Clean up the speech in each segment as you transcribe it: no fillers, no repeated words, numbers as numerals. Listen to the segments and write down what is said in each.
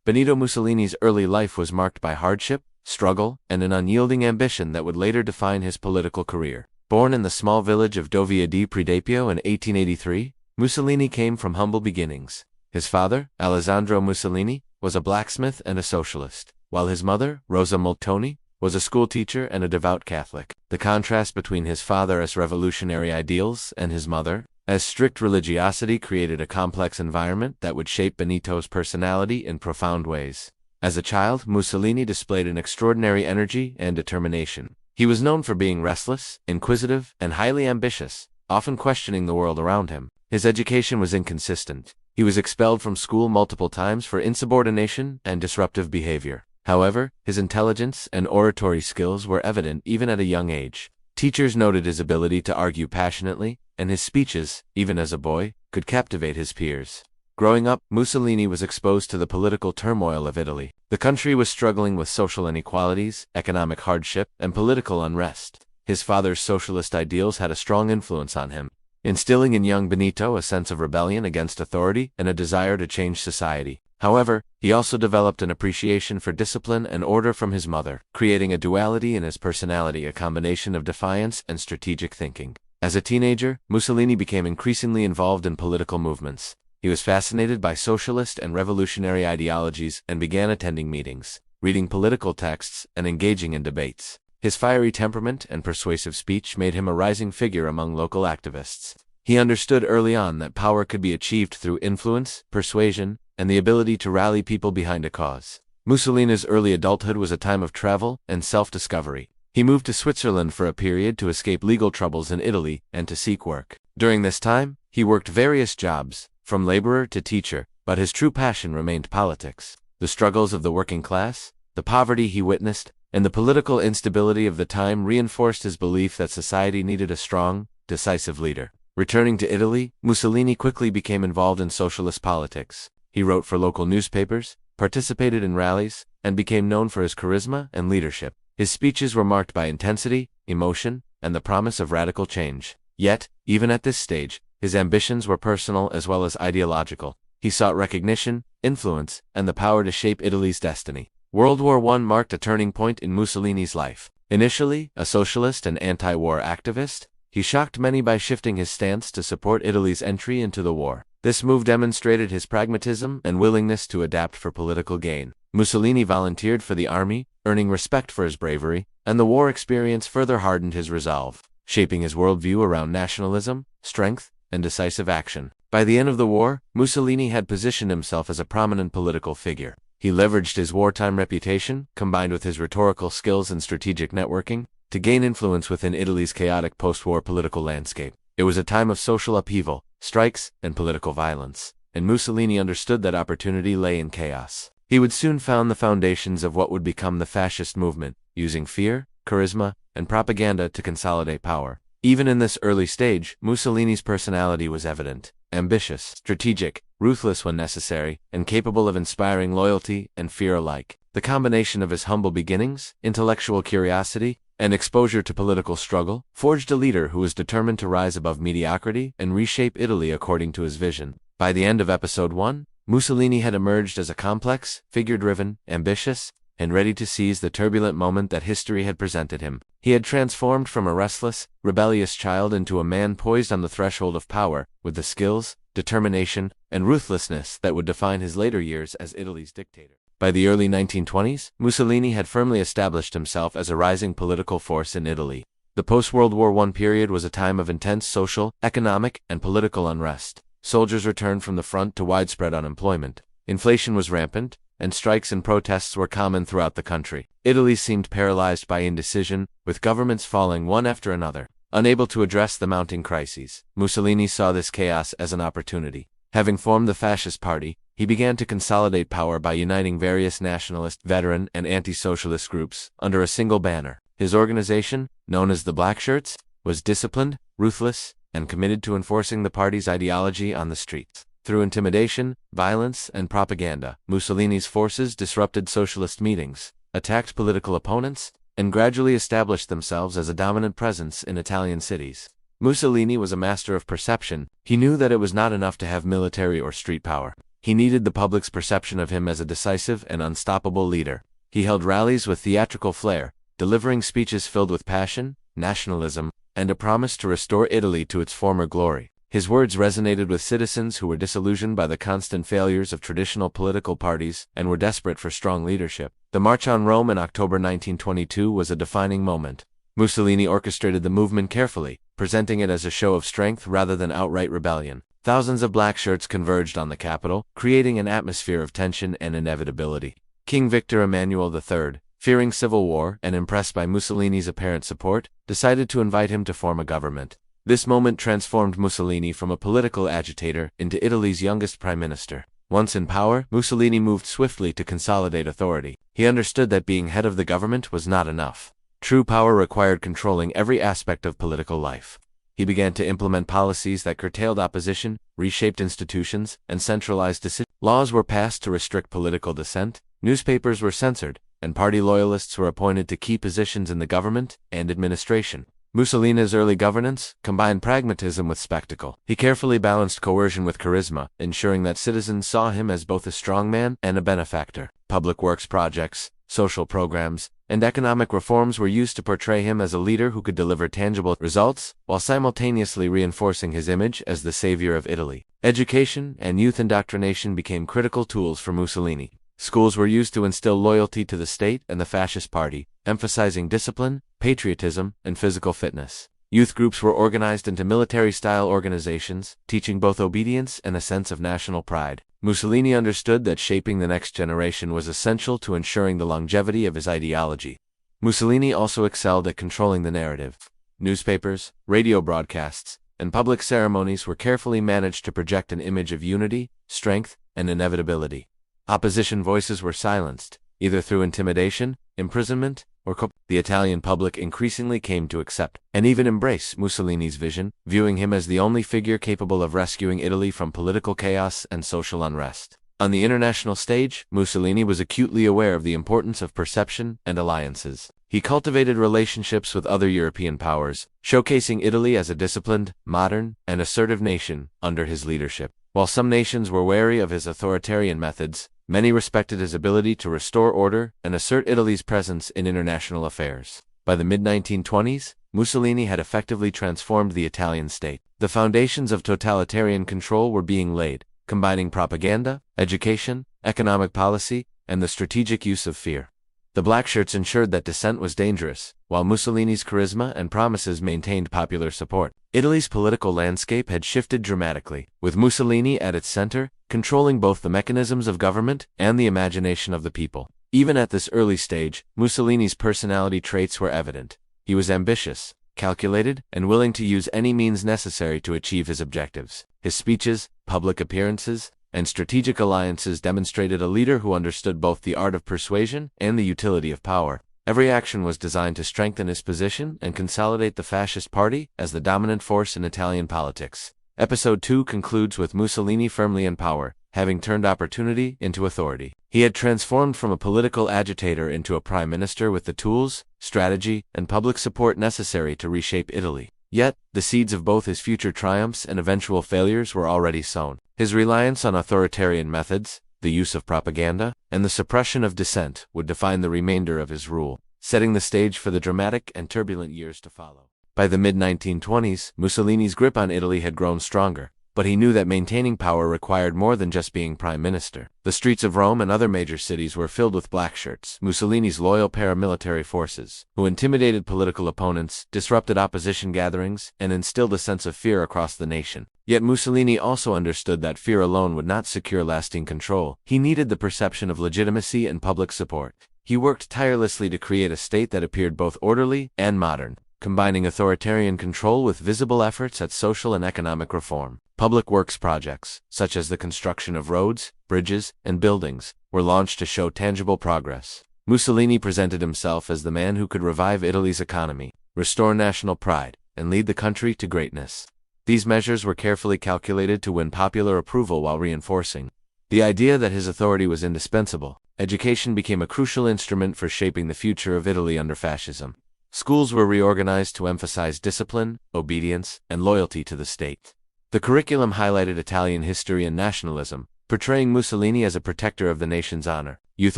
Benito Mussolini's early life was marked by hardship, struggle, and an unyielding ambition that would later define his political career. Born in the small village of Dovia di Predapio in 1883, Mussolini came from humble beginnings. His father, Alessandro Mussolini, was a blacksmith and a socialist, while his mother, Rosa Moltoni, was a schoolteacher and a devout Catholic. The contrast between his father's revolutionary ideals and his mother, as strict religiosity, created a complex environment that would shape Benito's personality in profound ways. As a child, Mussolini displayed an extraordinary energy and determination. He was known for being restless, inquisitive, and highly ambitious, often questioning the world around him. His education was inconsistent. He was expelled from school multiple times for insubordination and disruptive behavior. However, his intelligence and oratory skills were evident even at a young age. Teachers noted his ability to argue passionately, and his speeches, even as a boy, could captivate his peers. Growing up, Mussolini was exposed to the political turmoil of Italy. The country was struggling with social inequalities, economic hardship, and political unrest. His father's socialist ideals had a strong influence on him, instilling in young Benito a sense of rebellion against authority and a desire to change society. However, he also developed an appreciation for discipline and order from his mother, creating a duality in his personality, a combination of defiance and strategic thinking. As a teenager, Mussolini became increasingly involved in political movements. He was fascinated by socialist and revolutionary ideologies and began attending meetings, reading political texts, and engaging in debates. His fiery temperament and persuasive speech made him a rising figure among local activists. He understood early on that power could be achieved through influence, persuasion, and the ability to rally people behind a cause. Mussolini's early adulthood was a time of travel and self-discovery. He moved to Switzerland for a period to escape legal troubles in Italy and to seek work. During this time, he worked various jobs, from laborer to teacher, but his true passion remained politics. The struggles of the working class, the poverty he witnessed, and the political instability of the time reinforced his belief that society needed a strong, decisive leader. Returning to Italy, Mussolini quickly became involved in socialist politics. He wrote for local newspapers, participated in rallies, and became known for his charisma and leadership. His speeches were marked by intensity, emotion, and the promise of radical change. Yet, even at this stage, his ambitions were personal as well as ideological. He sought recognition, influence, and the power to shape Italy's destiny. World War I marked a turning point in Mussolini's life. Initially, a socialist and anti-war activist, he shocked many by shifting his stance to support Italy's entry into the war. This move demonstrated his pragmatism and willingness to adapt for political gain. Mussolini volunteered for the army, earning respect for his bravery, and the war experience further hardened his resolve, shaping his worldview around nationalism, strength, and decisive action. By the end of the war, Mussolini had positioned himself as a prominent political figure. He leveraged his wartime reputation, combined with his rhetorical skills and strategic networking, to gain influence within Italy's chaotic post-war political landscape. It was a time of social upheaval, strikes, and political violence, and Mussolini understood that opportunity lay in chaos. He would soon found the foundations of what would become the fascist movement, using fear, charisma, and propaganda to consolidate power. Even in this early stage, Mussolini's personality was evident: ambitious, strategic, ruthless when necessary, and capable of inspiring loyalty and fear alike. The combination of his humble beginnings, intellectual curiosity, and exposure to political struggle forged a leader who was determined to rise above mediocrity and reshape Italy according to his vision. By the end of Episode 1, Mussolini had emerged as a complex, figure-driven, ambitious, and ready to seize the turbulent moment that history had presented him. He had transformed from a restless, rebellious child into a man poised on the threshold of power, with the skills, determination, and ruthlessness that would define his later years as Italy's dictator. By the early 1920s, Mussolini had firmly established himself as a rising political force in Italy. The post-World War I period was a time of intense social, economic, and political unrest. Soldiers returned from the front to widespread unemployment. Inflation was rampant, and strikes and protests were common throughout the country. Italy seemed paralyzed by indecision, with governments falling one after another, unable to address the mounting crises. Mussolini saw this chaos as an opportunity. Having formed the Fascist Party, he began to consolidate power by uniting various nationalist, veteran, and anti-socialist groups under a single banner. His organization, known as the Blackshirts, was disciplined, ruthless, and committed to enforcing the party's ideology on the streets. Through intimidation, violence, and propaganda, Mussolini's forces disrupted socialist meetings, attacked political opponents, and gradually established themselves as a dominant presence in Italian cities. Mussolini was a master of perception. He knew that it was not enough to have military or street power. He needed the public's perception of him as a decisive and unstoppable leader. He held rallies with theatrical flair, delivering speeches filled with passion, nationalism, and a promise to restore Italy to its former glory. His words resonated with citizens who were disillusioned by the constant failures of traditional political parties and were desperate for strong leadership. The March on Rome in October 1922 was a defining moment. Mussolini orchestrated the movement carefully, presenting it as a show of strength rather than outright rebellion. Thousands of black shirts converged on the capital, creating an atmosphere of tension and inevitability. King Victor Emmanuel III, fearing civil war and impressed by Mussolini's apparent support, decided to invite him to form a government. This moment transformed Mussolini from a political agitator into Italy's youngest prime minister. Once in power, Mussolini moved swiftly to consolidate authority. He understood that being head of the government was not enough. True power required controlling every aspect of political life. He began to implement policies that curtailed opposition, reshaped institutions, and centralized decisions. Laws were passed to restrict political dissent, newspapers were censored, and party loyalists were appointed to key positions in the government and administration. Mussolini's early governance combined pragmatism with spectacle. He carefully balanced coercion with charisma, ensuring that citizens saw him as both a strongman and a benefactor. Public works projects, social programs, and economic reforms were used to portray him as a leader who could deliver tangible results, while simultaneously reinforcing his image as the savior of Italy. Education and youth indoctrination became critical tools for Mussolini. Schools were used to instill loyalty to the state and the fascist party, emphasizing discipline, patriotism, and physical fitness. Youth groups were organized into military-style organizations, teaching both obedience and a sense of national pride. Mussolini understood that shaping the next generation was essential to ensuring the longevity of his ideology. Mussolini also excelled at controlling the narrative. Newspapers, radio broadcasts, and public ceremonies were carefully managed to project an image of unity, strength, and inevitability. Opposition voices were silenced, either through intimidation, imprisonment, or the Italian public increasingly came to accept and even embrace Mussolini's vision, viewing him as the only figure capable of rescuing Italy from political chaos and social unrest. On the international stage, Mussolini was acutely aware of the importance of perception and alliances. He cultivated relationships with other European powers, showcasing Italy as a disciplined, modern, and assertive nation under his leadership. While some nations were wary of his authoritarian methods, many respected his ability to restore order and assert Italy's presence in international affairs. By the mid-1920s, Mussolini had effectively transformed the Italian state. The foundations of totalitarian control were being laid, combining propaganda, education, economic policy, and the strategic use of fear. The black shirts ensured that dissent was dangerous, while Mussolini's charisma and promises maintained popular support. Italy's political landscape had shifted dramatically, with Mussolini at its center, controlling both the mechanisms of government and the imagination of the people. Even at this early stage, Mussolini's personality traits were evident. He was ambitious, calculated, and willing to use any means necessary to achieve his objectives. His speeches, public appearances, and strategic alliances demonstrated a leader who understood both the art of persuasion and the utility of power. Every action was designed to strengthen his position and consolidate the fascist party as the dominant force in Italian politics. Episode 2 concludes with Mussolini firmly in power, having turned opportunity into authority. He had transformed from a political agitator into a prime minister with the tools, strategy, and public support necessary to reshape Italy. Yet, the seeds of both his future triumphs and eventual failures were already sown. His reliance on authoritarian methods, the use of propaganda, and the suppression of dissent would define the remainder of his rule, setting the stage for the dramatic and turbulent years to follow. By the mid-1920s, Mussolini's grip on Italy had grown stronger, but he knew that maintaining power required more than just being prime minister. The streets of Rome and other major cities were filled with black shirts, Mussolini's loyal paramilitary forces, who intimidated political opponents, disrupted opposition gatherings, and instilled a sense of fear across the nation. Yet Mussolini also understood that fear alone would not secure lasting control. He needed the perception of legitimacy and public support. He worked tirelessly to create a state that appeared both orderly and modern, combining authoritarian control with visible efforts at social and economic reform. Public works projects, such as the construction of roads, bridges, and buildings, were launched to show tangible progress. Mussolini presented himself as the man who could revive Italy's economy, restore national pride, and lead the country to greatness. These measures were carefully calculated to win popular approval while reinforcing the idea that his authority was indispensable. Education became a crucial instrument for shaping the future of Italy under fascism. Schools were reorganized to emphasize discipline, obedience, and loyalty to the state. The curriculum highlighted Italian history and nationalism, portraying Mussolini as a protector of the nation's honor. Youth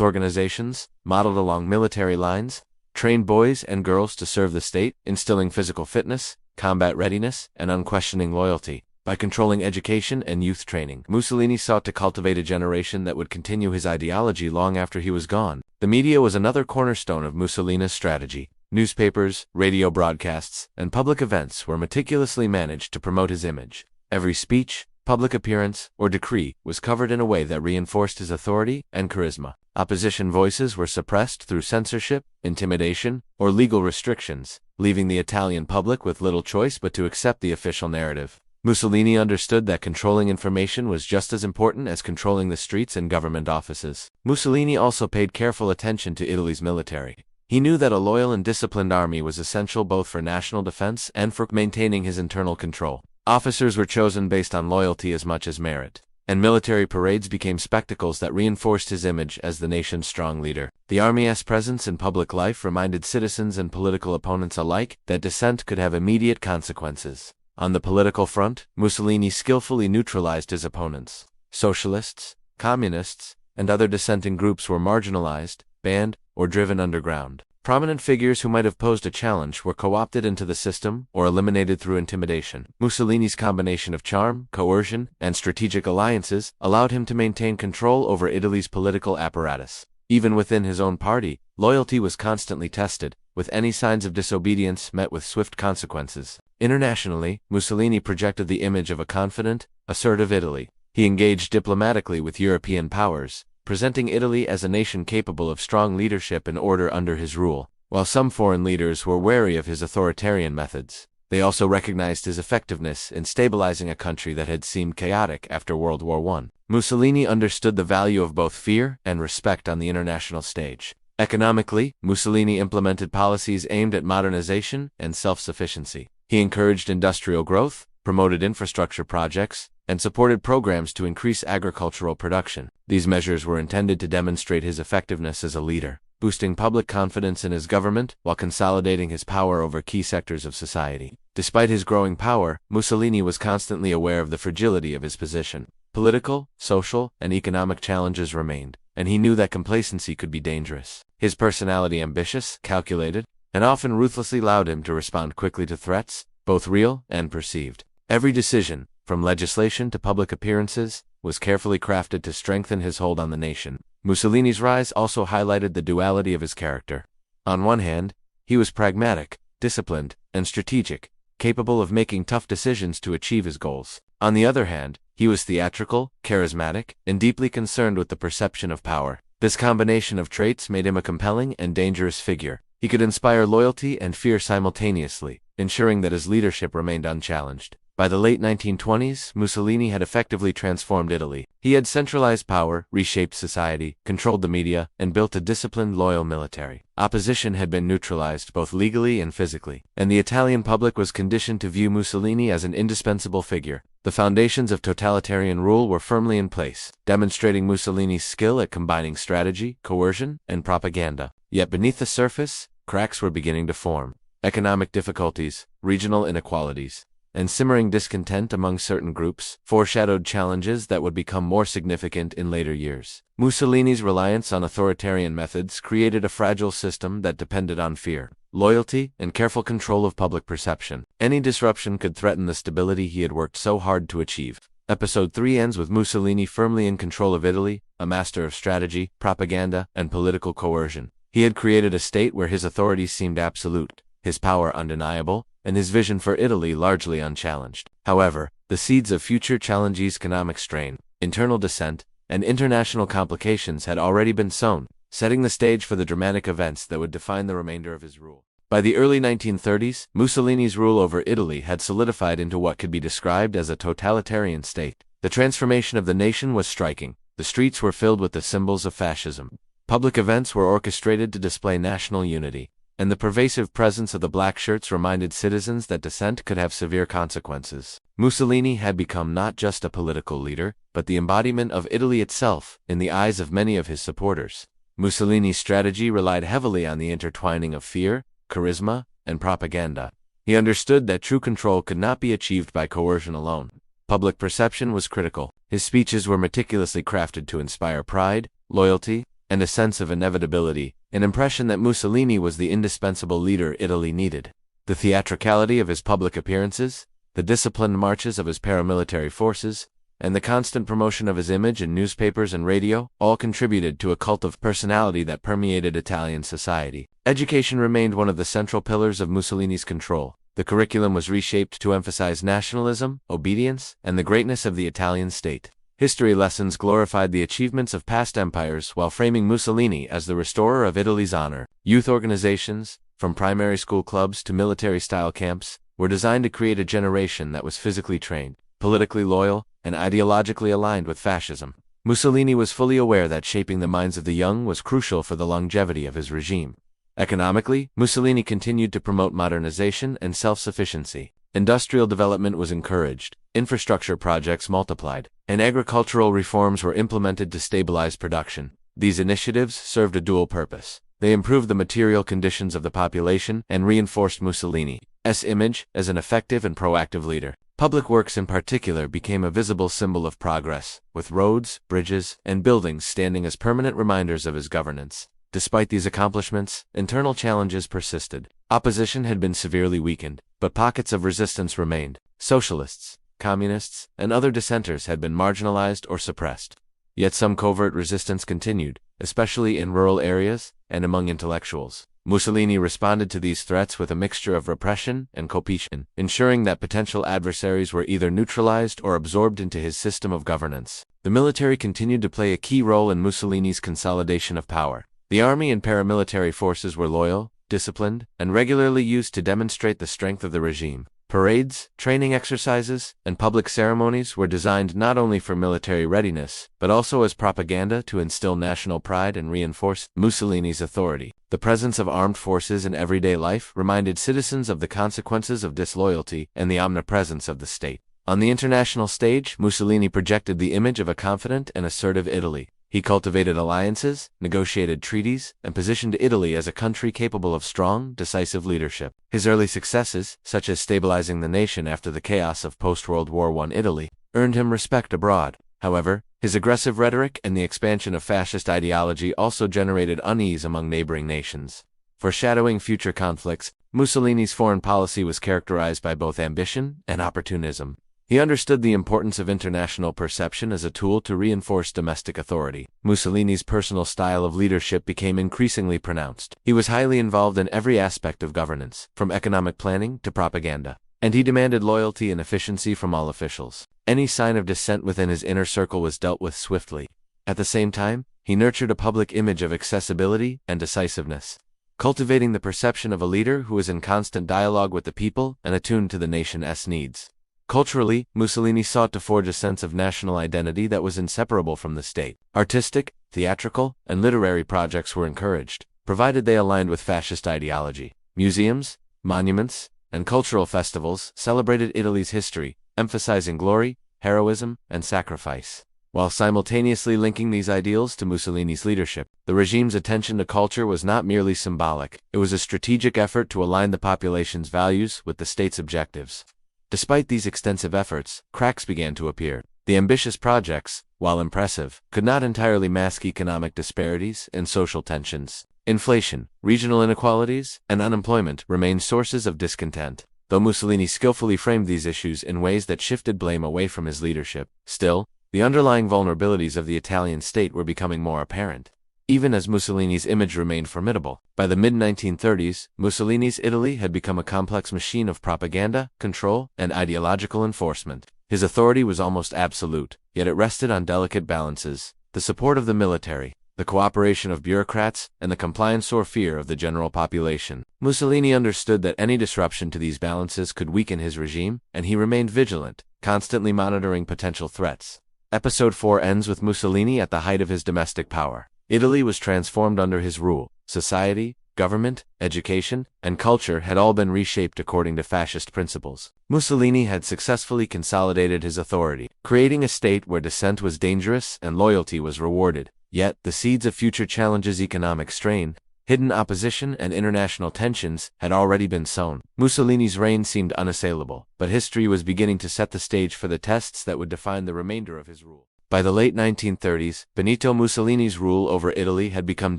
organizations, modeled along military lines, trained boys and girls to serve the state, instilling physical fitness, combat readiness, and unquestioning loyalty. By controlling education and youth training, Mussolini sought to cultivate a generation that would continue his ideology long after he was gone. The media was another cornerstone of Mussolini's strategy. Newspapers, radio broadcasts, and public events were meticulously managed to promote his image. Every speech, public appearance, or decree was covered in a way that reinforced his authority and charisma. Opposition voices were suppressed through censorship, intimidation, or legal restrictions, leaving the Italian public with little choice but to accept the official narrative. Mussolini understood that controlling information was just as important as controlling the streets and government offices. Mussolini also paid careful attention to Italy's military. He knew that a loyal and disciplined army was essential both for national defense and for maintaining his internal control. Officers were chosen based on loyalty as much as merit, and military parades became spectacles that reinforced his image as the nation's strong leader. The army's presence in public life reminded citizens and political opponents alike that dissent could have immediate consequences. On the political front, Mussolini skillfully neutralized his opponents. Socialists, communists, and other dissenting groups were marginalized, banned, or driven underground. Prominent figures who might have posed a challenge were co-opted into the system or eliminated through intimidation. Mussolini's combination of charm, coercion, and strategic alliances allowed him to maintain control over Italy's political apparatus. Even within his own party, loyalty was constantly tested, with any signs of disobedience met with swift consequences. Internationally, Mussolini projected the image of a confident, assertive Italy. He engaged diplomatically with European powers, presenting Italy as a nation capable of strong leadership and order under his rule. While some foreign leaders were wary of his authoritarian methods, they also recognized his effectiveness in stabilizing a country that had seemed chaotic after World War I. Mussolini understood the value of both fear and respect on the international stage. Economically, Mussolini implemented policies aimed at modernization and self-sufficiency. He encouraged industrial growth, promoted infrastructure projects, and supported programs to increase agricultural production. These measures were intended to demonstrate his effectiveness as a leader, boosting public confidence in his government while consolidating his power over key sectors of society. Despite his growing power, Mussolini was constantly aware of the fragility of his position. Political, social, and economic challenges remained, and he knew that complacency could be dangerous. His personality ambitious, calculated, and often ruthlessly allowed him to respond quickly to threats, both real and perceived. Every decision, from legislation to public appearances, was carefully crafted to strengthen his hold on the nation. Mussolini's rise also highlighted the duality of his character. On one hand, he was pragmatic, disciplined, and strategic, capable of making tough decisions to achieve his goals. On the other hand, he was theatrical, charismatic, and deeply concerned with the perception of power. This combination of traits made him a compelling and dangerous figure. He could inspire loyalty and fear simultaneously, ensuring that his leadership remained unchallenged. By the late 1920s, Mussolini had effectively transformed Italy. He had centralized power, reshaped society, controlled the media, and built a disciplined, loyal military. Opposition had been neutralized both legally and physically, and the Italian public was conditioned to view Mussolini as an indispensable figure. The foundations of totalitarian rule were firmly in place, demonstrating Mussolini's skill at combining strategy, coercion, and propaganda. Yet beneath the surface, cracks were beginning to form. Economic difficulties, regional inequalities, and simmering discontent among certain groups foreshadowed challenges that would become more significant in later years. Mussolini's reliance on authoritarian methods created a fragile system that depended on fear, loyalty, and careful control of public perception. Any disruption could threaten the stability he had worked so hard to achieve. Episode 3 ends with Mussolini firmly in control of Italy, a master of strategy, propaganda, and political coercion. He had created a state where his authority seemed absolute, his power undeniable, and his vision for Italy largely unchallenged. However, the seeds of future challenges, economic strain, internal dissent, and international complications had already been sown, setting the stage for the dramatic events that would define the remainder of his rule. By the early 1930s, Mussolini's rule over Italy had solidified into what could be described as a totalitarian state. The transformation of the nation was striking. The streets were filled with the symbols of fascism. Public events were orchestrated to display national unity, and the pervasive presence of the black shirts reminded citizens that dissent could have severe consequences. Mussolini had become not just a political leader, but the embodiment of Italy itself, in the eyes of many of his supporters. Mussolini's strategy relied heavily on the intertwining of fear, charisma, and propaganda. He understood that true control could not be achieved by coercion alone. Public perception was critical. His speeches were meticulously crafted to inspire pride, loyalty, and a sense of inevitability, an impression that Mussolini was the indispensable leader Italy needed. The theatricality of his public appearances, the disciplined marches of his paramilitary forces, and the constant promotion of his image in newspapers and radio all contributed to a cult of personality that permeated Italian society. Education remained one of the central pillars of Mussolini's control. The curriculum was reshaped to emphasize nationalism, obedience, and the greatness of the Italian state. History lessons glorified the achievements of past empires while framing Mussolini as the restorer of Italy's honor. Youth organizations, from primary school clubs to military-style camps, were designed to create a generation that was physically trained, politically loyal, and ideologically aligned with fascism. Mussolini was fully aware that shaping the minds of the young was crucial for the longevity of his regime. Economically, Mussolini continued to promote modernization and self-sufficiency. Industrial development was encouraged, infrastructure projects multiplied, and agricultural reforms were implemented to stabilize production. These initiatives served a dual purpose. They improved the material conditions of the population and reinforced Mussolini's image as an effective and proactive leader. Public works in particular became a visible symbol of progress, with roads, bridges, and buildings standing as permanent reminders of his governance. Despite these accomplishments, internal challenges persisted. Opposition had been severely weakened, but pockets of resistance remained. Socialists, communists, and other dissenters had been marginalized or suppressed. Yet some covert resistance continued, especially in rural areas and among intellectuals. Mussolini responded to these threats with a mixture of repression and coercion, ensuring that potential adversaries were either neutralized or absorbed into his system of governance. The military continued to play a key role in Mussolini's consolidation of power. The army and paramilitary forces were loyal, disciplined, and regularly used to demonstrate the strength of the regime. Parades, training exercises, and public ceremonies were designed not only for military readiness, but also as propaganda to instill national pride and reinforce Mussolini's authority. The presence of armed forces in everyday life reminded citizens of the consequences of disloyalty and the omnipresence of the state. On the international stage, Mussolini projected the image of a confident and assertive Italy. He cultivated alliances, negotiated treaties, and positioned Italy as a country capable of strong, decisive leadership. His early successes, such as stabilizing the nation after the chaos of post-World War I Italy, earned him respect abroad. However, his aggressive rhetoric and the expansion of fascist ideology also generated unease among neighboring nations. Foreshadowing future conflicts, Mussolini's foreign policy was characterized by both ambition and opportunism. He understood the importance of international perception as a tool to reinforce domestic authority. Mussolini's personal style of leadership became increasingly pronounced. He was highly involved in every aspect of governance, from economic planning to propaganda, and he demanded loyalty and efficiency from all officials. Any sign of dissent within his inner circle was dealt with swiftly. At the same time, he nurtured a public image of accessibility and decisiveness, cultivating the perception of a leader who was in constant dialogue with the people and attuned to the nation's needs. Culturally, Mussolini sought to forge a sense of national identity that was inseparable from the state. Artistic, theatrical, and literary projects were encouraged, provided they aligned with fascist ideology. Museums, monuments, and cultural festivals celebrated Italy's history, emphasizing glory, heroism, and sacrifice. While simultaneously linking these ideals to Mussolini's leadership, the regime's attention to culture was not merely symbolic. It was a strategic effort to align the population's values with the state's objectives. Despite these extensive efforts, cracks began to appear. The ambitious projects, while impressive, could not entirely mask economic disparities and social tensions. Inflation, regional inequalities, and unemployment remained sources of discontent. Though Mussolini skillfully framed these issues in ways that shifted blame away from his leadership, still, the underlying vulnerabilities of the Italian state were becoming more apparent. Even as Mussolini's image remained formidable, by the mid-1930s, Mussolini's Italy had become a complex machine of propaganda, control, and ideological enforcement. His authority was almost absolute, yet it rested on delicate balances: the support of the military, the cooperation of bureaucrats, and the compliance or fear of the general population. Mussolini understood that any disruption to these balances could weaken his regime, and he remained vigilant, constantly monitoring potential threats. Episode 4 ends with Mussolini at the height of his domestic power. Italy was transformed under his rule. Society, government, education, and culture had all been reshaped according to fascist principles. Mussolini had successfully consolidated his authority, creating a state where dissent was dangerous and loyalty was rewarded. Yet, the seeds of future challenges, economic strain, Hidden opposition and international tensions had already been sown. Mussolini's reign seemed unassailable, but history was beginning to set the stage for the tests that would define the remainder of his rule. By the late 1930s, Benito Mussolini's rule over Italy had become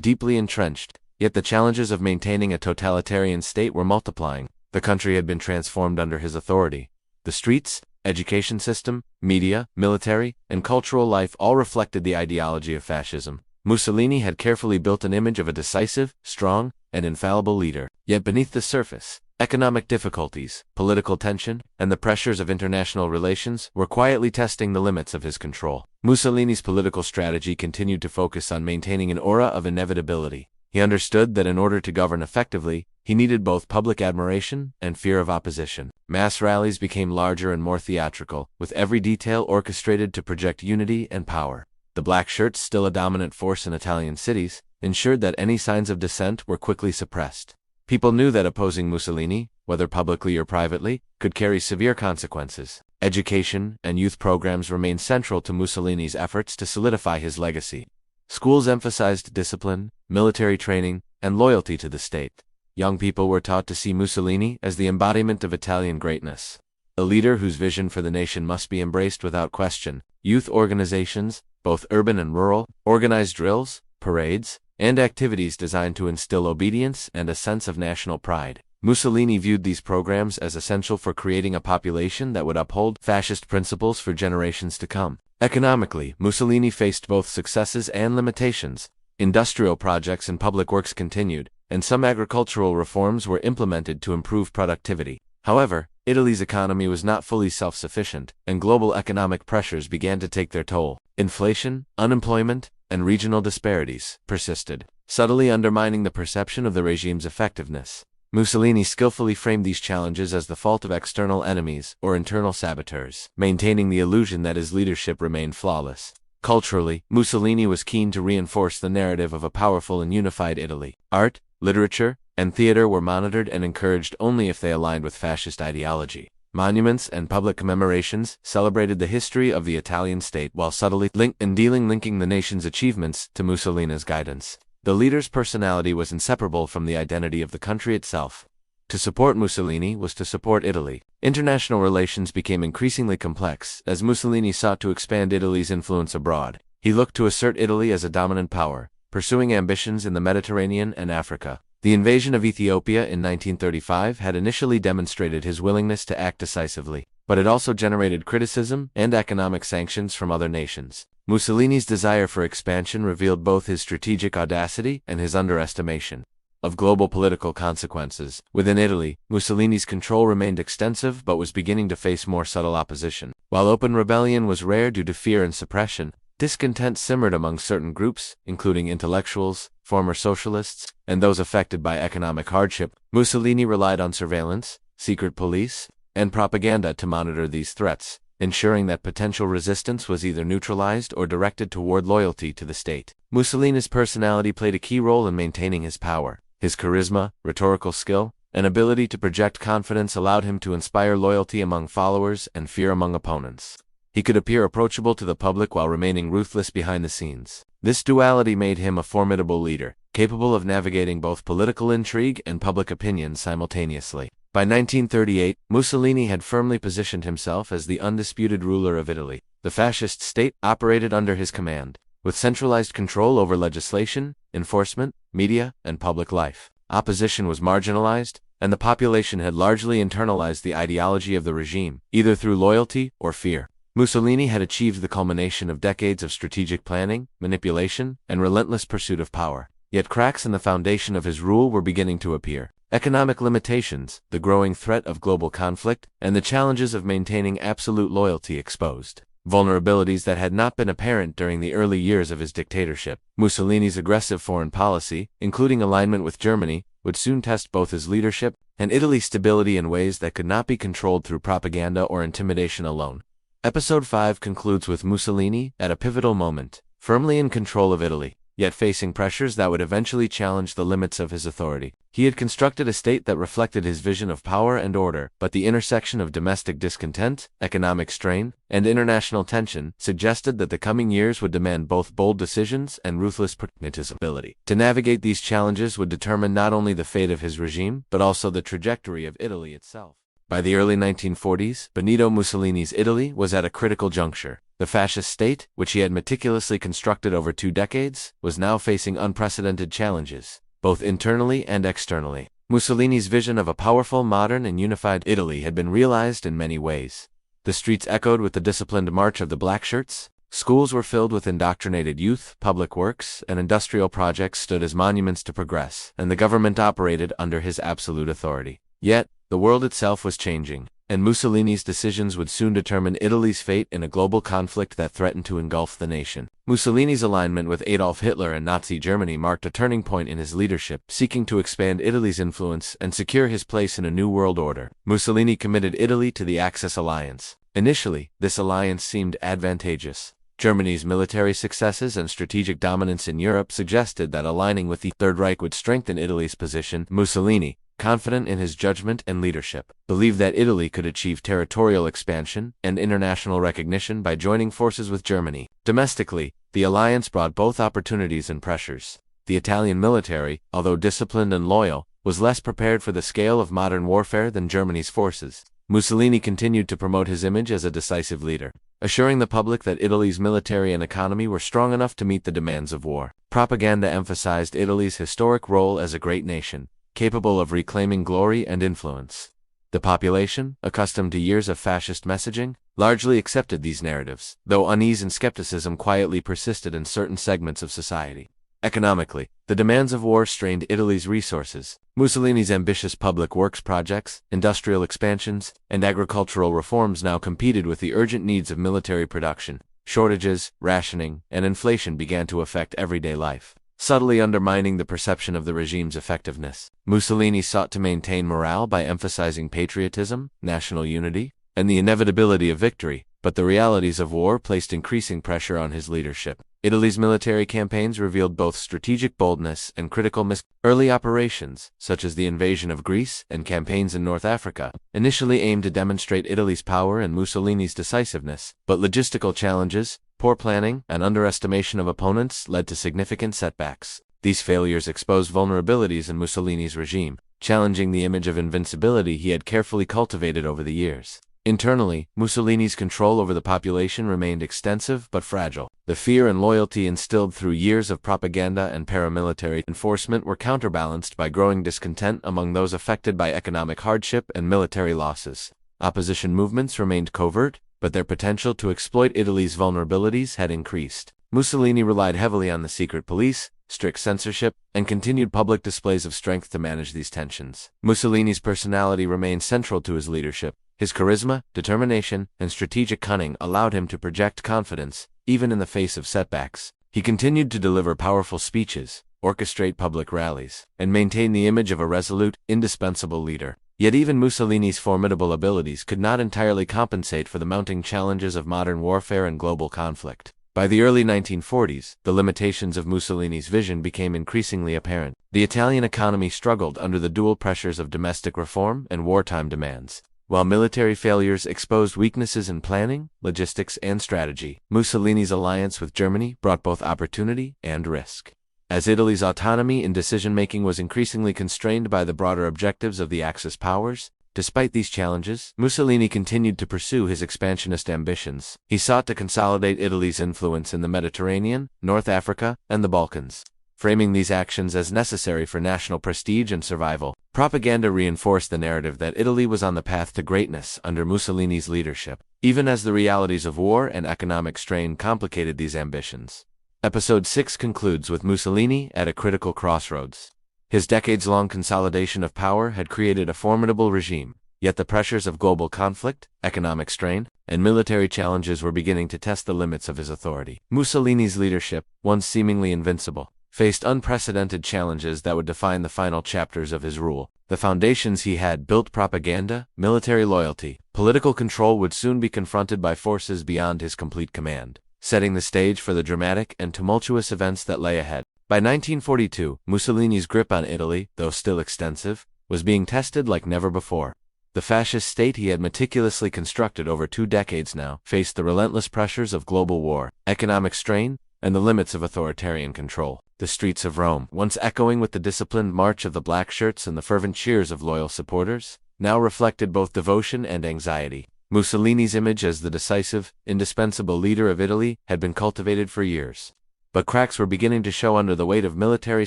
deeply entrenched, yet the challenges of maintaining a totalitarian state were multiplying. The country had been transformed under his authority. The streets, education system, media, military, and cultural life all reflected the ideology of fascism. Mussolini had carefully built an image of a decisive, strong, and infallible leader. Yet beneath the surface, economic difficulties, political tension, and the pressures of international relations were quietly testing the limits of his control. Mussolini's political strategy continued to focus on maintaining an aura of inevitability. He understood that in order to govern effectively, he needed both public admiration and fear of opposition. Mass rallies became larger and more theatrical, with every detail orchestrated to project unity and power. The black shirts, still a dominant force in Italian cities, ensured that any signs of dissent were quickly suppressed. People knew that opposing Mussolini, whether publicly or privately, could carry severe consequences. Education and youth programs remained central to Mussolini's efforts to solidify his legacy. Schools emphasized discipline, military training, and loyalty to the state. Young people were taught to see Mussolini as the embodiment of Italian greatness, a leader whose vision for the nation must be embraced without question. Youth organizations, both urban and rural, organized drills, parades, and activities designed to instill obedience and a sense of national pride. Mussolini viewed these programs as essential for creating a population that would uphold fascist principles for generations to come. Economically, Mussolini faced both successes and limitations. Industrial projects and public works continued, and some agricultural reforms were implemented to improve productivity. However, Italy's economy was not fully self-sufficient, and global economic pressures began to take their toll. Inflation, unemployment, and regional disparities persisted, subtly undermining the perception of the regime's effectiveness. Mussolini skillfully framed these challenges as the fault of external enemies or internal saboteurs, maintaining the illusion that his leadership remained flawless. Culturally, Mussolini was keen to reinforce the narrative of a powerful and unified Italy. Art, literature, and theater were monitored and encouraged only if they aligned with fascist ideology. Monuments and public commemorations celebrated the history of the Italian state while subtly linking the nation's achievements to Mussolini's guidance. The leader's personality was inseparable from the identity of the country itself. To support Mussolini was to support Italy. International relations became increasingly complex as Mussolini sought to expand Italy's influence abroad. He looked to assert Italy as a dominant power, pursuing ambitions in the Mediterranean and Africa. The invasion of Ethiopia in 1935 had initially demonstrated his willingness to act decisively, but it also generated criticism and economic sanctions from other nations. Mussolini's desire for expansion revealed both his strategic audacity and his underestimation of global political consequences. Within Italy, Mussolini's control remained extensive but was beginning to face more subtle opposition. While open rebellion was rare due to fear and suppression, discontent simmered among certain groups, including intellectuals, former socialists, and those affected by economic hardship. Mussolini relied on surveillance, secret police, and propaganda to monitor these threats, ensuring that potential resistance was either neutralized or directed toward loyalty to the state. Mussolini's personality played a key role in maintaining his power. His charisma, rhetorical skill, and ability to project confidence allowed him to inspire loyalty among followers and fear among opponents. He could appear approachable to the public while remaining ruthless behind the scenes. This duality made him a formidable leader, capable of navigating both political intrigue and public opinion simultaneously. By 1938, Mussolini had firmly positioned himself as the undisputed ruler of Italy. The fascist state operated under his command, with centralized control over legislation, enforcement, media, and public life. Opposition was marginalized, and the population had largely internalized the ideology of the regime, either through loyalty or fear. Mussolini had achieved the culmination of decades of strategic planning, manipulation, and relentless pursuit of power. Yet cracks in the foundation of his rule were beginning to appear. Economic limitations, the growing threat of global conflict, and the challenges of maintaining absolute loyalty exposed vulnerabilities that had not been apparent during the early years of his dictatorship. Mussolini's aggressive foreign policy, including alignment with Germany, would soon test both his leadership and Italy's stability in ways that could not be controlled through propaganda or intimidation alone. Episode 5 concludes with Mussolini at a pivotal moment, firmly in control of Italy. yet facing pressures that would eventually challenge the limits of his authority. He had constructed a state that reflected his vision of power and order, but the intersection of domestic discontent, economic strain, and international tension suggested that the coming years would demand both bold decisions and ruthless pragmatism. To navigate these challenges would determine not only the fate of his regime, but also the trajectory of Italy itself. By the early 1940s, Benito Mussolini's Italy was at a critical juncture. The fascist state, which he had meticulously constructed over 2 decades, was now facing unprecedented challenges, both internally and externally. Mussolini's vision of a powerful, modern, and unified Italy had been realized in many ways. The streets echoed with the disciplined march of the black shirts, schools were filled with indoctrinated youth, public works and industrial projects stood as monuments to progress, and the government operated under his absolute authority. Yet, the world itself was changing, and Mussolini's decisions would soon determine Italy's fate in a global conflict that threatened to engulf the nation. Mussolini's alignment with Adolf Hitler and Nazi Germany marked a turning point in his leadership, seeking to expand Italy's influence and secure his place in a new world order. Mussolini committed Italy to the Axis alliance. Initially, this alliance seemed advantageous. Germany's military successes and strategic dominance in Europe suggested that aligning with the Third Reich would strengthen Italy's position. Mussolini, confident in his judgment and leadership, believed that Italy could achieve territorial expansion and international recognition by joining forces with Germany. Domestically, the alliance brought both opportunities and pressures. The Italian military, although disciplined and loyal, was less prepared for the scale of modern warfare than Germany's forces. Mussolini continued to promote his image as a decisive leader, assuring the public that Italy's military and economy were strong enough to meet the demands of war. Propaganda emphasized Italy's historic role as a great nation, capable of reclaiming glory and influence. The population, accustomed to years of fascist messaging, largely accepted these narratives, though unease and skepticism quietly persisted in certain segments of society. Economically, the demands of war strained Italy's resources. Mussolini's ambitious public works projects, industrial expansions, and agricultural reforms now competed with the urgent needs of military production. Shortages, rationing, and inflation began to affect everyday life, subtly undermining the perception of the regime's effectiveness. Mussolini sought to maintain morale by emphasizing patriotism, national unity, and the inevitability of victory, but the realities of war placed increasing pressure on his leadership. Italy's military campaigns revealed both strategic boldness and critical Early operations, such as the invasion of Greece and campaigns in North Africa, initially aimed to demonstrate Italy's power and Mussolini's decisiveness, but logistical challenges, poor planning, and underestimation of opponents led to significant setbacks. These failures exposed vulnerabilities in Mussolini's regime, challenging the image of invincibility he had carefully cultivated over the years. Internally, Mussolini's control over the population remained extensive but fragile. The fear and loyalty instilled through years of propaganda and paramilitary enforcement were counterbalanced by growing discontent among those affected by economic hardship and military losses. Opposition movements remained covert, but their potential to exploit Italy's vulnerabilities had increased. Mussolini relied heavily on the secret police, strict censorship, and continued public displays of strength to manage these tensions. Mussolini's personality remained central to his leadership. His charisma, determination, and strategic cunning allowed him to project confidence, even in the face of setbacks. He continued to deliver powerful speeches, orchestrate public rallies, and maintain the image of a resolute, indispensable leader. Yet even Mussolini's formidable abilities could not entirely compensate for the mounting challenges of modern warfare and global conflict. By the early 1940s, the limitations of Mussolini's vision became increasingly apparent. The Italian economy struggled under the dual pressures of domestic reform and wartime demands. While military failures exposed weaknesses in planning, logistics, and strategy, Mussolini's alliance with Germany brought both opportunity and risk. As Italy's autonomy in decision-making was increasingly constrained by the broader objectives of the Axis powers, despite these challenges, Mussolini continued to pursue his expansionist ambitions. He sought to consolidate Italy's influence in the Mediterranean, North Africa, and the Balkans, framing these actions as necessary for national prestige and survival. Propaganda reinforced the narrative that Italy was on the path to greatness under Mussolini's leadership, even as the realities of war and economic strain complicated these ambitions. Episode 6 concludes with Mussolini at a critical crossroads. His decades-long consolidation of power had created a formidable regime, yet the pressures of global conflict, economic strain, and military challenges were beginning to test the limits of his authority. Mussolini's leadership, once seemingly invincible, faced unprecedented challenges that would define the final chapters of his rule. The foundations he had built, propaganda, military loyalty, political control, would soon be confronted by forces beyond his complete command, setting the stage for the dramatic and tumultuous events that lay ahead. By 1942, Mussolini's grip on Italy, though still extensive, was being tested like never before. The fascist state he had meticulously constructed over 2 decades now faced the relentless pressures of global war, economic strain, and the limits of authoritarian control. The streets of Rome, once echoing with the disciplined march of the black shirts and the fervent cheers of loyal supporters, now reflected both devotion and anxiety. Mussolini's image as the decisive, indispensable leader of Italy had been cultivated for years. But cracks were beginning to show under the weight of military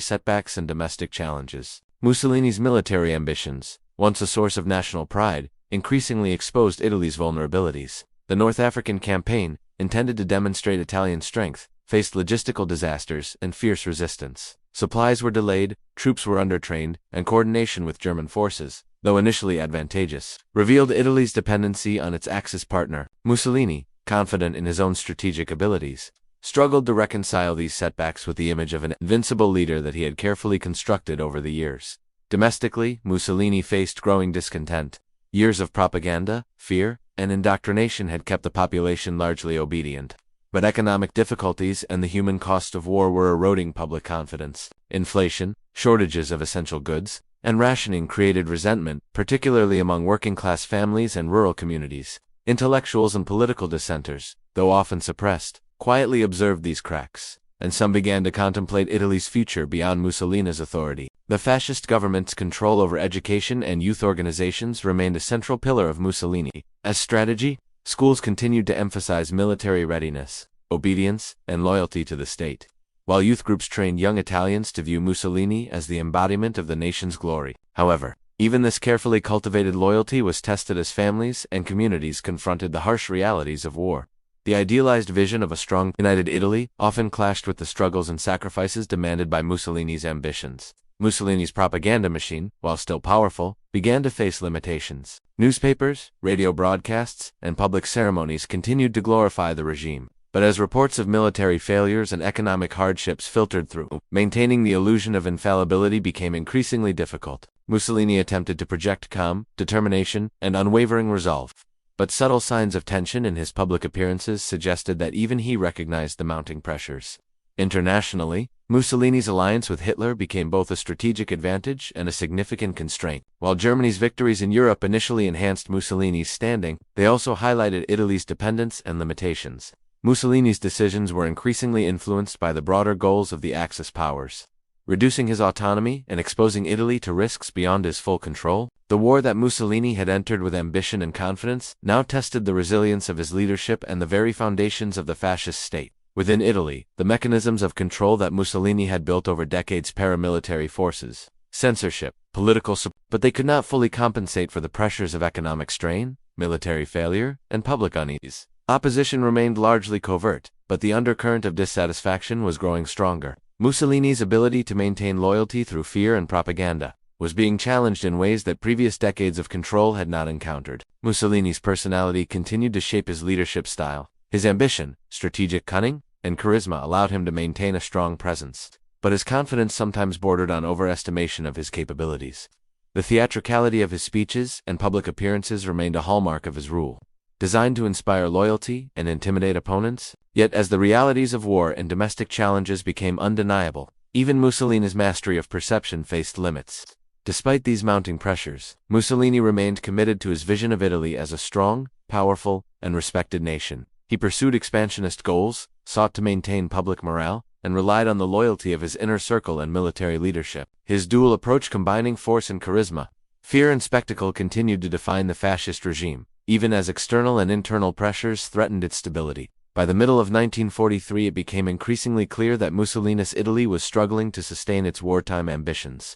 setbacks and domestic challenges. Mussolini's military ambitions, once a source of national pride, increasingly exposed Italy's vulnerabilities. The North African campaign, intended to demonstrate Italian strength, faced logistical disasters and fierce resistance. Supplies were delayed, troops were undertrained, and coordination with German forces, though initially advantageous, revealed Italy's dependency on its Axis partner. Mussolini, confident in his own strategic abilities, struggled to reconcile these setbacks with the image of an invincible leader that he had carefully constructed over the years. Domestically, Mussolini faced growing discontent. Years of propaganda, fear, and indoctrination had kept the population largely obedient. But economic difficulties and the human cost of war were eroding public confidence. Inflation, shortages of essential goods, and rationing created resentment, particularly among working-class families and rural communities. Intellectuals and political dissenters, though often suppressed, quietly observed these cracks, and some began to contemplate Italy's future beyond Mussolini's authority. The fascist government's control over education and youth organizations remained a central pillar of Mussolini. As strategy, schools continued to emphasize military readiness, obedience, and loyalty to the state, while youth groups trained young Italians to view Mussolini as the embodiment of the nation's glory. However, even this carefully cultivated loyalty was tested as families and communities confronted the harsh realities of war. The idealized vision of a strong, united Italy often clashed with the struggles and sacrifices demanded by Mussolini's ambitions. Mussolini's propaganda machine, while still powerful, began to face limitations. Newspapers, radio broadcasts, and public ceremonies continued to glorify the regime. But as reports of military failures and economic hardships filtered through, maintaining the illusion of infallibility became increasingly difficult. Mussolini attempted to project calm, determination, and unwavering resolve. But subtle signs of tension in his public appearances suggested that even he recognized the mounting pressures. Internationally, Mussolini's alliance with Hitler became both a strategic advantage and a significant constraint. While Germany's victories in Europe initially enhanced Mussolini's standing, they also highlighted Italy's dependence and limitations. Mussolini's decisions were increasingly influenced by the broader goals of the Axis powers. Reducing his autonomy and exposing Italy to risks beyond his full control, the war that Mussolini had entered with ambition and confidence now tested the resilience of his leadership and the very foundations of the fascist state. Within Italy, the mechanisms of control that Mussolini had built over decades, paramilitary forces, censorship, political support, but they could not fully compensate for the pressures of economic strain, military failure, and public unease. Opposition remained largely covert, but the undercurrent of dissatisfaction was growing stronger. Mussolini's ability to maintain loyalty through fear and propaganda was being challenged in ways that previous decades of control had not encountered. Mussolini's personality continued to shape his leadership style. His ambition, strategic cunning, and charisma allowed him to maintain a strong presence, but his confidence sometimes bordered on overestimation of his capabilities. The theatricality of his speeches and public appearances remained a hallmark of his rule, designed to inspire loyalty and intimidate opponents. Yet as the realities of war and domestic challenges became undeniable, even Mussolini's mastery of perception faced limits. Despite these mounting pressures, Mussolini remained committed to his vision of Italy as a strong, powerful, and respected nation. He pursued expansionist goals, sought to maintain public morale, and relied on the loyalty of his inner circle and military leadership. His dual approach, combining force and charisma, fear and spectacle, continued to define the fascist regime, even as external and internal pressures threatened its stability. By the middle of 1943, it became increasingly clear that Mussolini's Italy was struggling to sustain its wartime ambitions.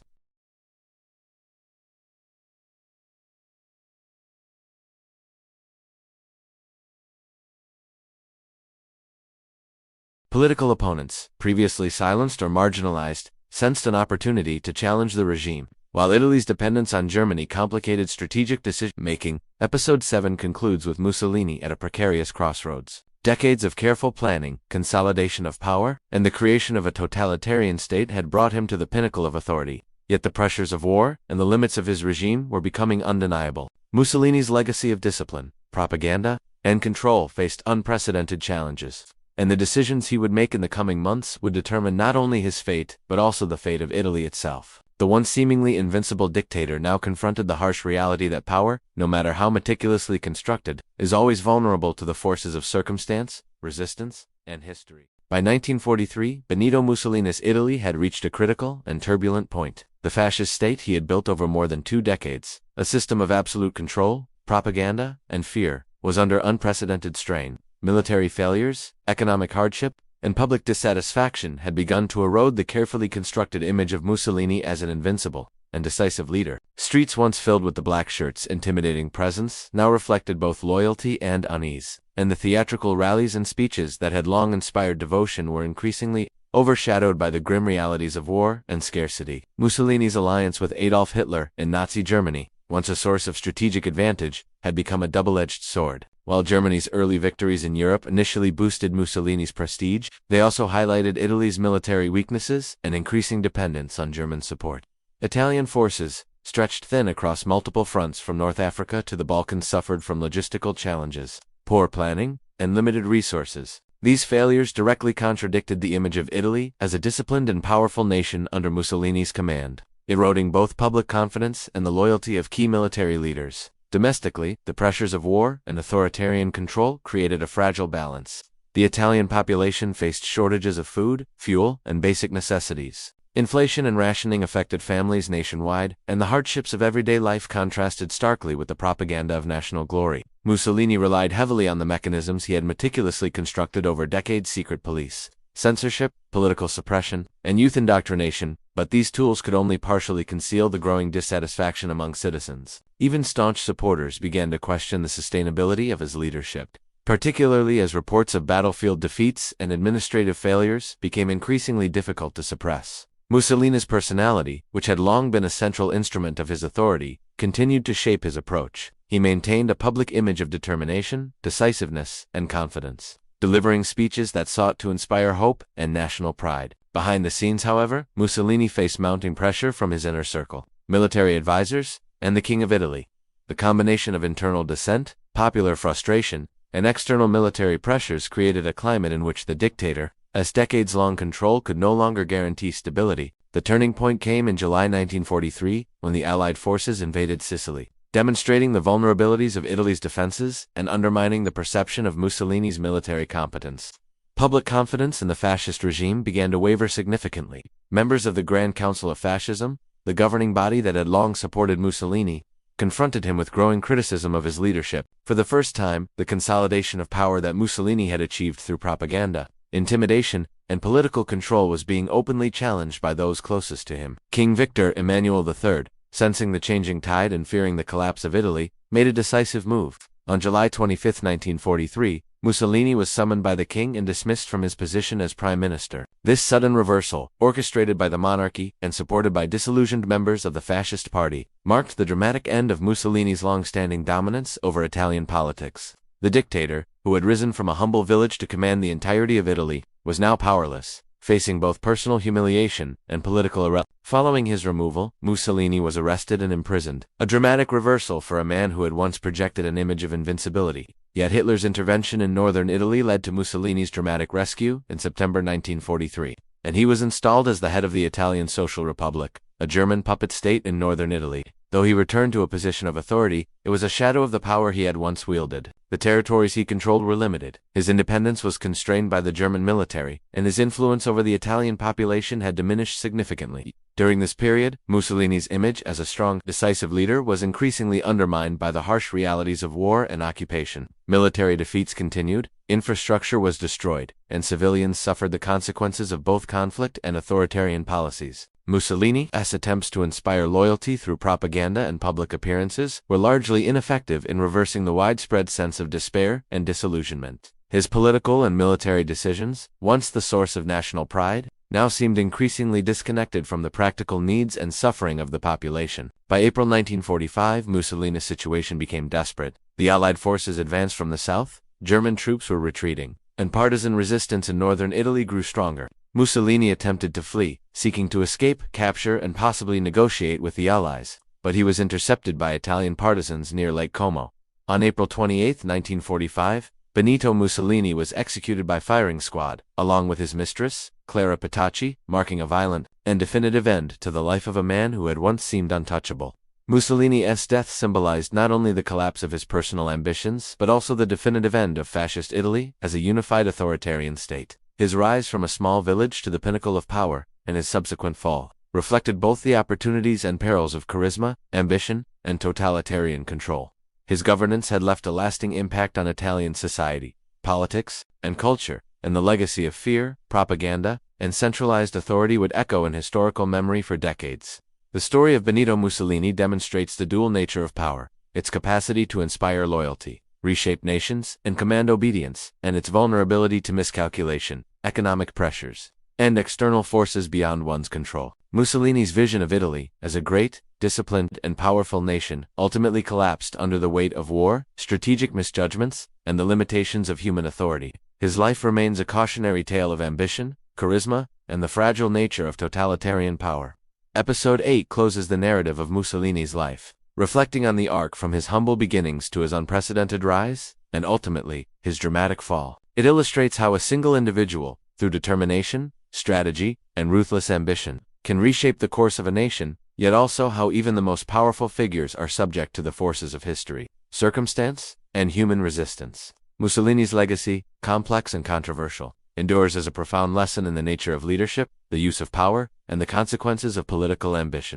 Political opponents, previously silenced or marginalized, sensed an opportunity to challenge the regime. While Italy's dependence on Germany complicated strategic decision-making, Episode 7 concludes with Mussolini at a precarious crossroads. Decades of careful planning, consolidation of power, and the creation of a totalitarian state had brought him to the pinnacle of authority. Yet the pressures of war and the limits of his regime were becoming undeniable. Mussolini's legacy of discipline, propaganda, and control faced unprecedented challenges. and the decisions he would make in the coming months would determine not only his fate, but also the fate of Italy itself. The once seemingly invincible dictator now confronted the harsh reality that power, no matter how meticulously constructed, is always vulnerable to the forces of circumstance, resistance, and history. By 1943, Benito Mussolini's Italy had reached a critical and turbulent point. The fascist state he had built over more than 2 decades, a system of absolute control, propaganda, and fear, was under unprecedented strain. Military failures, economic hardship, and public dissatisfaction had begun to erode the carefully constructed image of Mussolini as an invincible and decisive leader. Streets once filled with the black shirt's intimidating presence now reflected both loyalty and unease, and the theatrical rallies and speeches that had long inspired devotion were increasingly overshadowed by the grim realities of war and scarcity. Mussolini's alliance with Adolf Hitler in Nazi Germany, once a source of strategic advantage, had become a double-edged sword. While Germany's early victories in Europe initially boosted Mussolini's prestige, they also highlighted Italy's military weaknesses and increasing dependence on German support. Italian forces, stretched thin across multiple fronts from North Africa to the Balkans, suffered from logistical challenges, poor planning, and limited resources. These failures directly contradicted the image of Italy as a disciplined and powerful nation under Mussolini's command, eroding both public confidence and the loyalty of key military leaders. Domestically, the pressures of war and authoritarian control created a fragile balance. The Italian population faced shortages of food, fuel, and basic necessities. Inflation and rationing affected families nationwide, and the hardships of everyday life contrasted starkly with the propaganda of national glory. Mussolini relied heavily on the mechanisms he had meticulously constructed over decades: secret police, censorship, political suppression, and youth indoctrination, but these tools could only partially conceal the growing dissatisfaction among citizens. Even staunch supporters began to question the sustainability of his leadership, particularly as reports of battlefield defeats and administrative failures became increasingly difficult to suppress. Mussolini's personality, which had long been a central instrument of his authority, continued to shape his approach. He maintained a public image of determination, decisiveness, and confidence, delivering speeches that sought to inspire hope and national pride. Behind the scenes, however, Mussolini faced mounting pressure from his inner circle, military advisors, and the King of Italy. The combination of internal dissent, popular frustration, and external military pressures created a climate in which the dictator, as decades-long control could no longer guarantee stability. The turning point came in July 1943, when the Allied forces invaded Sicily, demonstrating the vulnerabilities of Italy's defenses and undermining the perception of Mussolini's military competence. Public confidence in the fascist regime began to waver significantly. Members of the Grand Council of Fascism, the governing body that had long supported Mussolini, confronted him with growing criticism of his leadership. For the first time, the consolidation of power that Mussolini had achieved through propaganda, intimidation, and political control was being openly challenged by those closest to him. King Victor Emmanuel III, sensing the changing tide and fearing the collapse of Italy, made a decisive move. On July 25, 1943, Mussolini was summoned by the king and dismissed from his position as prime minister. This sudden reversal, orchestrated by the monarchy and supported by disillusioned members of the fascist party, marked the dramatic end of Mussolini's long-standing dominance over Italian politics. The dictator, who had risen from a humble village to command the entirety of Italy, was now powerless, facing both personal humiliation and political arrest. Following his removal, Mussolini was arrested and imprisoned, a dramatic reversal for a man who had once projected an image of invincibility. Yet Hitler's intervention in northern Italy led to Mussolini's dramatic rescue in September 1943, and he was installed as the head of the Italian Social Republic, a German puppet state in northern Italy. Though he returned to a position of authority, it was a shadow of the power he had once wielded. The territories he controlled were limited, his independence was constrained by the German military, and his influence over the Italian population had diminished significantly. During this period, Mussolini's image as a strong, decisive leader was increasingly undermined by the harsh realities of war and occupation. Military defeats continued, infrastructure was destroyed, and civilians suffered the consequences of both conflict and authoritarian policies. Mussolini's attempts to inspire loyalty through propaganda and public appearances were largely ineffective in reversing the widespread sense of despair and disillusionment. His political and military decisions, once the source of national pride, now seemed increasingly disconnected from the practical needs and suffering of the population. By April 1945, Mussolini's situation became desperate. The Allied forces advanced from the south, German troops were retreating, and partisan resistance in northern Italy grew stronger. Mussolini attempted to flee, seeking to escape, capture, and possibly negotiate with the Allies, but he was intercepted by Italian partisans near Lake Como. On April 28, 1945, Benito Mussolini was executed by firing squad, along with his mistress, Clara Petacci, marking a violent and definitive end to the life of a man who had once seemed untouchable. Mussolini's death symbolized not only the collapse of his personal ambitions, but also the definitive end of fascist Italy as a unified authoritarian state. His rise from a small village to the pinnacle of power, and his subsequent fall, reflected both the opportunities and perils of charisma, ambition, and totalitarian control. His governance had left a lasting impact on Italian society, politics, and culture, and the legacy of fear, propaganda, and centralized authority would echo in historical memory for decades. The story of Benito Mussolini demonstrates the dual nature of power, its capacity to inspire loyalty, reshape nations, and command obedience, and its vulnerability to miscalculation, economic pressures, and external forces beyond one's control. Mussolini's vision of Italy as a great, disciplined, and powerful nation ultimately collapsed under the weight of war, strategic misjudgments, and the limitations of human authority. His life remains a cautionary tale of ambition, charisma, and the fragile nature of totalitarian power. Episode 8 closes the narrative of Mussolini's life, reflecting on the arc from his humble beginnings to his unprecedented rise, and ultimately, his dramatic fall. It illustrates how a single individual, through determination, strategy, and ruthless ambition, can reshape the course of a nation, yet also how even the most powerful figures are subject to the forces of history, circumstance, and human resistance. Mussolini's legacy, complex and controversial, endures as a profound lesson in the nature of leadership, the use of power, and the consequences of political ambition.